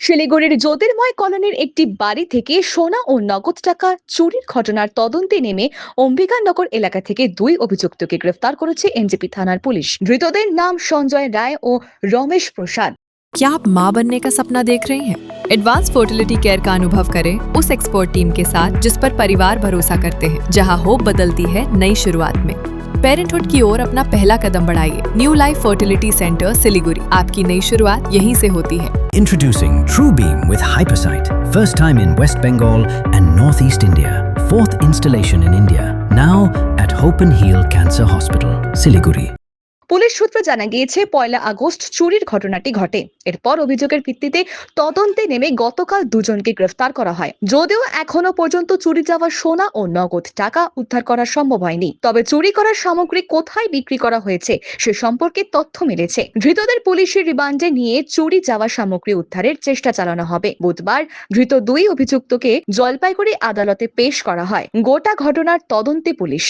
শিলিগুড়ির জ্যোতির্ময় কলোনির একটি বাড়ি থেকে সোনা ও নগদ টাকা চুরির ঘটনার তদন্তে নেমে অম্বিকানগর এলাকা থেকে দুই অভিযুক্তকে গ্রেফতার করেছে এনজেপি থানার পুলিশ। ধৃতদের নাম সঞ্জয় রায় ও রমেশ প্রসাদ। क्या आप माँ बनने का सपना देख रही हैं? एडवांस फर्टिलिटी केयर का अनुभव करें उस एक्सपर्ट टीम के साथ जिस पर परिवार भरोसा करते हैं, जहां होप बदलती है नई शुरुआत में। पेरेंटहुड की ओर अपना पहला कदम बढ़ाइए। New life fertility centre Siliguri, आपकी नई शुरुआत यहीं से होती है। Introducing TrueBeam with Hypersight, first time in West Bengal and Northeast India. Fourth installation in India, now at Hope and Heal Cancer Hospital, Siliguri. Police সূত্রে জানা গিয়েছে 1 আগস্ট চুরির ঘটনাটি ঘটে। এরপর অভিযোগের ভিত্তিতে তদন্তে নেমে গতকাল দুজনকে গ্রেফতার করা হয়। যদিও এখনো পর্যন্ত চুরি যাওয়া সোনা ও নগদ টাকা উদ্ধার করা সম্ভব হয়নি, তবে চুরি করা সামগ্রী কোথায় বিক্রি করা হয়েছে সে সম্পর্কে তথ্য মিলেছে। ধৃতদের পুলিশের রিমান্ডে নিয়ে চুরি যাওয়া সামগ্রী উদ্ধারের চেষ্টা চালানো হবে। বুধবার ধৃত দুই অভিযুক্তকে জলপাইগুড়ি আদালতে পেশ করা হয়। গোটা ঘটনার তদন্তে পুলিশ।